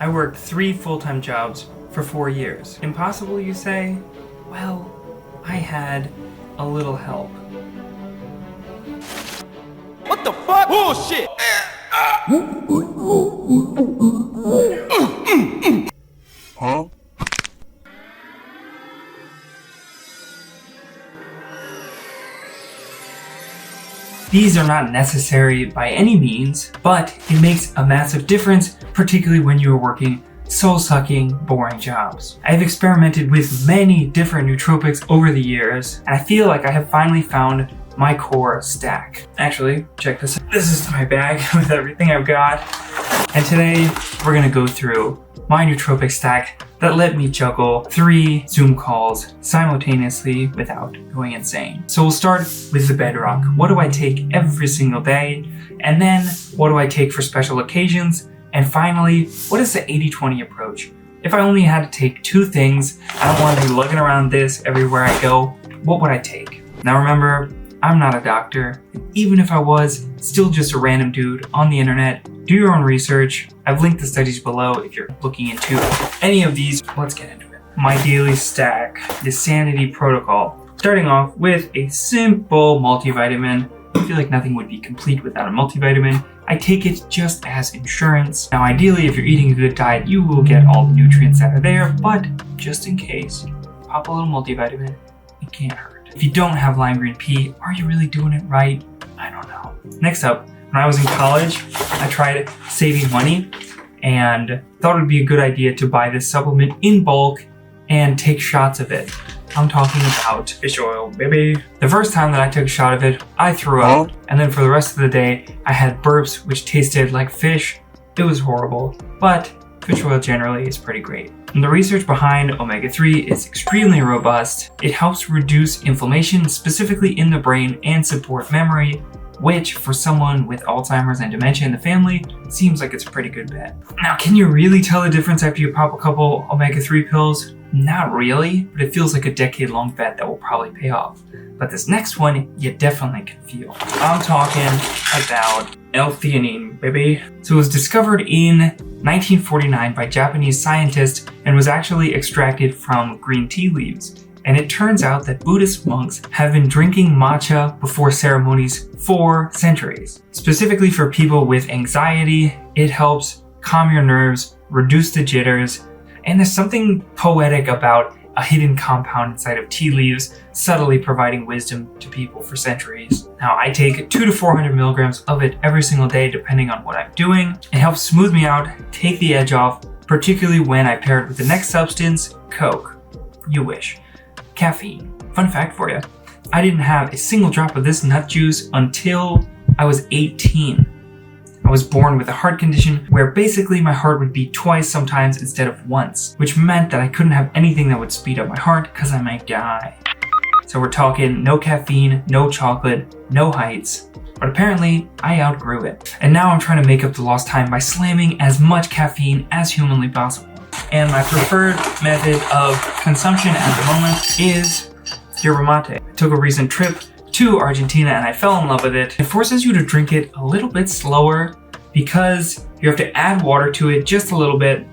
I worked 3 full-time jobs for 4 years. Impossible, you say? Well, I had a little help. What the fuck? Bullshit! Huh? These are not necessary by any means, but it makes a massive difference, particularly when you are working soul-sucking, boring jobs. I've experimented with many different nootropics over the years, and I feel like I have finally found my core stack. Actually, check this out. This is my bag with everything I've got. And today, we're gonna go through my nootropic stack that let me juggle 3 Zoom calls simultaneously without going insane. So we'll start with the bedrock. What do I take every single day? And then, what do I take for special occasions? And finally, what is the 80-20 approach? If I only had to take 2 things, I don't want to be lugging around this everywhere I go, what would I take? Now remember, I'm not a doctor, and even if I was, still just a random dude on the internet. Do your own research. I've linked the studies below if you're looking into any of these. Let's get into it. My daily stack, the Sanity Protocol. Starting off with a simple multivitamin. I feel like nothing would be complete without a multivitamin. I take it just as insurance. Now ideally, if you're eating a good diet, you will get all the nutrients that are there, but just in case, pop a little multivitamin, it can't hurt. If you don't have lime green tea, are you really doing it right? I don't know. Next up, when I was in college, I tried saving money and thought it would be a good idea to buy this supplement in bulk and take shots of it. I'm talking about fish oil, baby. The first time that I took a shot of it, I threw up, and then for the rest of the day, I had burps which tasted like fish. It was horrible, but fish oil generally is pretty great. And the research behind omega-3 is extremely robust. It helps reduce inflammation, specifically in the brain, and support memory, which for someone with Alzheimer's and dementia in the family, seems like it's a pretty good bet. Now, can you really tell the difference after you pop a couple omega-3 pills? Not really, but it feels like a decade-long bet that will probably pay off. But this next one, you definitely can feel. I'm talking about L-theanine, baby. So it was discovered in 1949 by Japanese scientists and was actually extracted from green tea leaves. And it turns out that Buddhist monks have been drinking matcha before ceremonies for centuries. Specifically for people with anxiety, it helps calm your nerves, reduce the jitters, and there's something poetic about a hidden compound inside of tea leaves, subtly providing wisdom to people for centuries. Now, I take 200 to 400 milligrams of it every single day, depending on what I'm doing. It helps smooth me out, take the edge off, particularly when I pair it with the next substance, Coke. You wish. Caffeine. Fun fact for you, I didn't have a single drop of this nut juice until I was 18. I was born with a heart condition where basically my heart would beat twice sometimes instead of once, which meant that I couldn't have anything that would speed up my heart because I might die. So we're talking no caffeine, no chocolate, no heights. But apparently, I outgrew it. And now I'm trying to make up the lost time by slamming as much caffeine as humanly possible. And my preferred method of consumption at the moment is yerba mate. I took a recent trip to Argentina and I fell in love with it. It forces you to drink it a little bit slower because you have to add water to it just a little bit.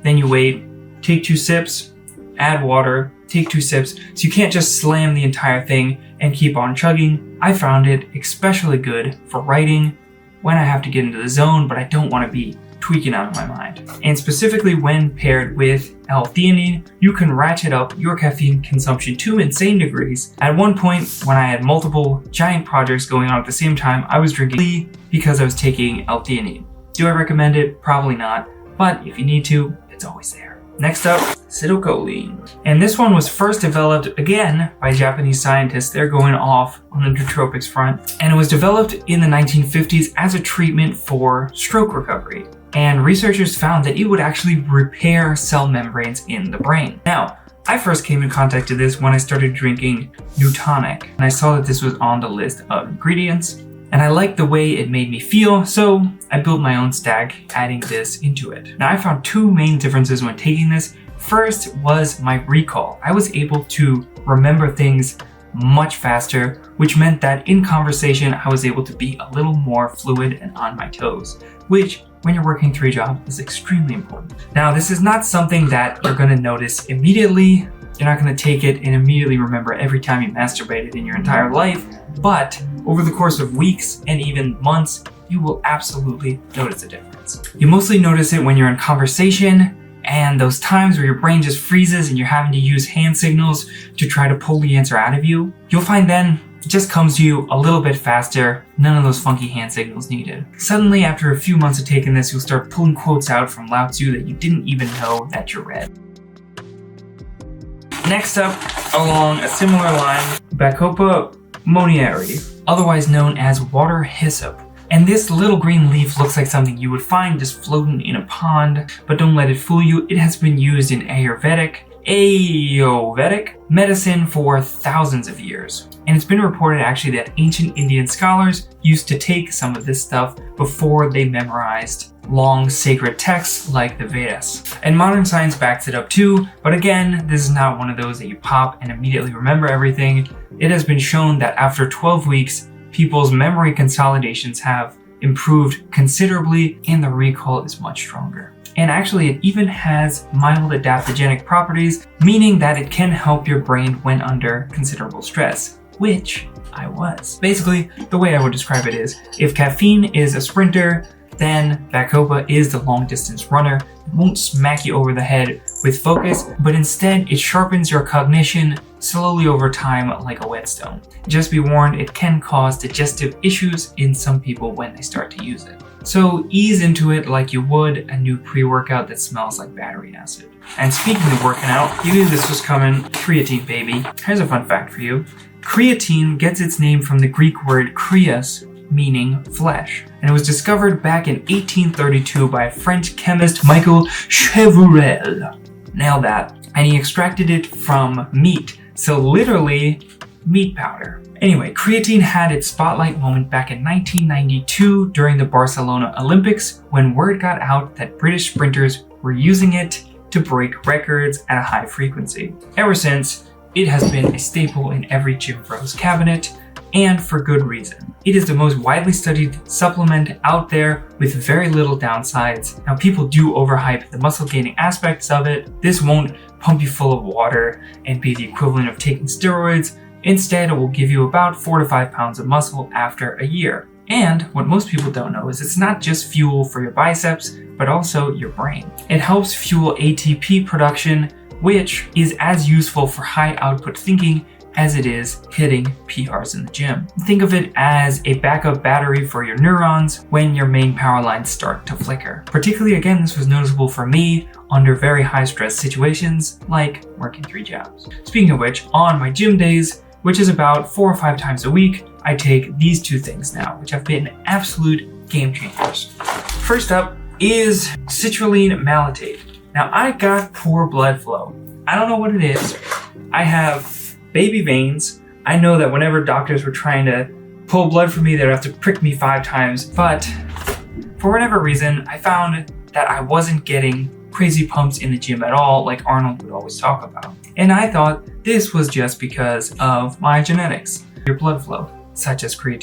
Then you wait, take 2 sips, add water, take 2 sips. So you can't just slam the entire thing and keep on chugging. I found it especially good for writing when I have to get into the zone, but I don't want to be tweaking out of my mind. And specifically when paired with L-theanine, you can ratchet up your caffeine consumption to insane degrees. At one point, when I had multiple giant projects going on at the same time, I was drinking because I was taking L-theanine. Do I recommend it? Probably not, but if you need to, it's always there. Next up, acetylcholine. And this one was first developed, again, by Japanese scientists. They're going off on the nootropics front. And it was developed in the 1950s as a treatment for stroke recovery. And researchers found that it would actually repair cell membranes in the brain. Now, I first came in contact with this when I started drinking Nootropic, and I saw that this was on the list of ingredients, and I liked the way it made me feel, so I built my own stack, adding this into it. Now, I found 2 main differences when taking this. First was my recall. I was able to remember things much faster, which meant that in conversation, I was able to be a little more fluid and on my toes, which when you're working 3 jobs is extremely important. Now, this is not something that you're going to notice immediately. You're not going to take it and immediately remember every time you masturbated in your entire life, but over the course of weeks and even months, you will absolutely notice a difference. You mostly notice it when you're in conversation and those times where your brain just freezes and you're having to use hand signals to try to pull the answer out of you. You'll find then it just comes to you a little bit faster, none of those funky hand signals needed. Suddenly, after a few months of taking this, you'll start pulling quotes out from Lao Tzu that you didn't even know that you read. Next up, along a similar line, Bacopa monieri, otherwise known as water hyssop. And this little green leaf looks like something you would find just floating in a pond, but don't let it fool you, it has been used in Ayurvedic medicine for thousands of years. And it's been reported actually that ancient Indian scholars used to take some of this stuff before they memorized long sacred texts like the Vedas. And modern science backs it up too, but again, this is not one of those that you pop and immediately remember everything. It has been shown that after 12 weeks, people's memory consolidations have improved considerably and the recall is much stronger. And actually, it even has mild adaptogenic properties, meaning that it can help your brain when under considerable stress, which I was. Basically, the way I would describe it is, if caffeine is a sprinter, then Bacopa is the long distance runner. It won't smack you over the head with focus, but instead it sharpens your cognition slowly over time like a whetstone. Just be warned, it can cause digestive issues in some people when they start to use it. So ease into it like you would a new pre-workout that smells like battery acid. And speaking of working out, you knew this was coming, creatine baby. Here's a fun fact for you. Creatine gets its name from the Greek word Kreas, meaning flesh. And it was discovered back in 1832 by a French chemist, Michael Chevreul. Nailed that. And he extracted it from meat. So literally, meat powder. Anyway, creatine had its spotlight moment back in 1992 during the Barcelona Olympics when word got out that British sprinters were using it to break records at a high frequency. Ever since, it has been a staple in every gym bro's cabinet, and for good reason. It is the most widely studied supplement out there with very little downsides. Now, people do overhype the muscle gaining aspects of it. This won't pump you full of water and be the equivalent of taking steroids. Instead, it will give you about 4 to 5 pounds of muscle after a year. And what most people don't know is it's not just fuel for your biceps, but also your brain. It helps fuel ATP production, which is as useful for high output thinking as it is hitting PRs in the gym. Think of it as a backup battery for your neurons when your main power lines start to flicker. Particularly, again, this was noticeable for me under very high stress situations like working 3 jobs. Speaking of which, on my gym days, which is about 4 or 5 times a week, I take these 2 things now, which have been absolute game changers. First up is citrulline malate. Now, I got poor blood flow. I don't know what it is. I have baby veins. I know that whenever doctors were trying to pull blood from me, they'd have to prick me 5 times, but for whatever reason, I found that I wasn't getting crazy pumps in the gym at all, like Arnold would always talk about. And I thought this was just because of my genetics, your blood flow, such as such as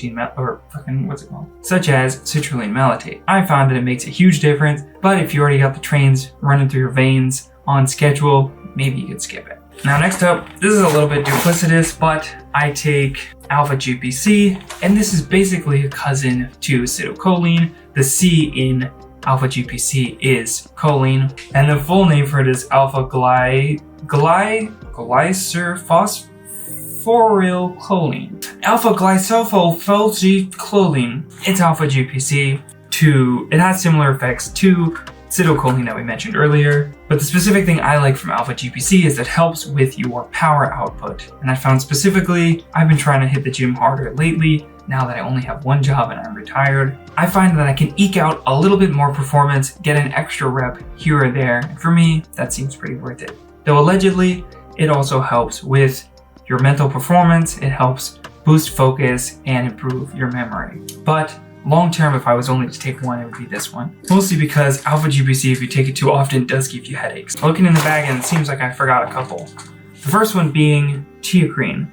citrulline malate. I found that it makes a huge difference, but if you already got the trains running through your veins on schedule, maybe you could skip it. Now, next up, this is a little bit duplicitous, but I take alpha GPC, and this is basically a cousin to acetylcholine. The C in alpha GPC is choline, and the full name for it is alpha glycosylphosphorylcholine. Alpha glycosylphosphorylcholine. It's alpha GPC. It has similar effects to acetylcholine that we mentioned earlier, but the specific thing I like from alpha GPC is it helps with your power output. And I found specifically, I've been trying to hit the gym harder lately now that I only have 1 job and I'm retired. I find that I can eke out a little bit more performance, get an extra rep here or there, and for me, that seems pretty worth it. Though allegedly, it also helps with your mental performance, it helps boost focus and improve your memory. But long term, if I was only to take 1, it would be this one. Mostly because alpha GPC, if you take it too often, does give you headaches. Looking in the bag, and it seems like I forgot a couple. The first one being teacrine.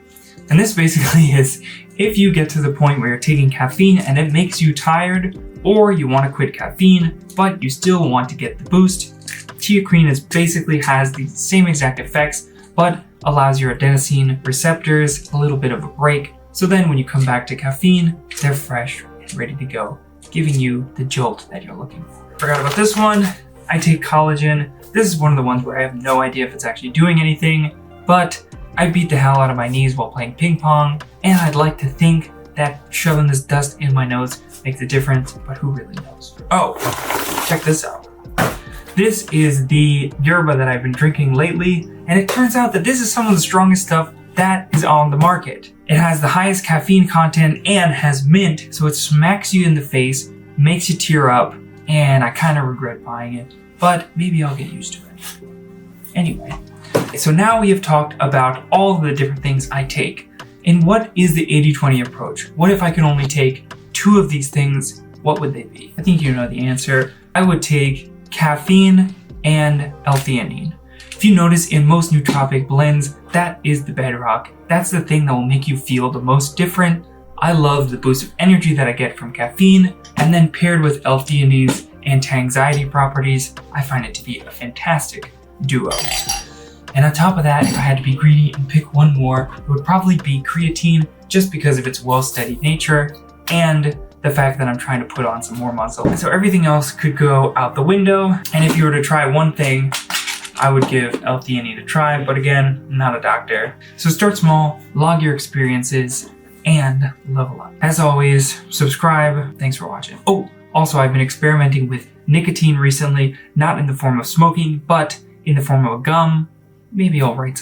And this basically is if you get to the point where you're taking caffeine and it makes you tired, or you want to quit caffeine, but you still want to get the boost, teacrine basically has the same exact effects, but allows your adenosine receptors a little bit of a break. So then when you come back to caffeine, they're fresh and ready to go, giving you the jolt that you're looking for. Forgot about this one. I take collagen. This is one of the ones where I have no idea if it's actually doing anything, but I beat the hell out of my knees while playing ping pong, and I'd like to think that shoving this dust in my nose makes a difference, but who really knows? Oh, check this out. This is the yerba that I've been drinking lately, and it turns out that this is some of the strongest stuff that is on the market. It has the highest caffeine content and has mint, so it smacks you in the face, makes you tear up, and I kind of regret buying it, but maybe I'll get used to it. Anyway, so now we have talked about all of the different things I take. And what is the 80-20 approach? What if I can only take 2 of these things? What would they be? I think you know the answer. I would take caffeine and L-theanine. If you notice in most nootropic blends, that is the bedrock. That's the thing that will make you feel the most different. I love the boost of energy that I get from caffeine, and then paired with L-theanine's anti-anxiety properties, I find it to be a fantastic duo. And on top of that, if I had to be greedy and pick one more, it would probably be creatine, just because of its well-studied nature and the fact that I'm trying to put on some more muscle. So everything else could go out the window. And if you were to try one thing, I would give L-theanine a try, but again, I'm not a doctor. So start small, log your experiences, and level up. As always, subscribe. Thanks for watching. Oh, also I've been experimenting with nicotine recently, not in the form of smoking, but in the form of a gum. Maybe I'll write some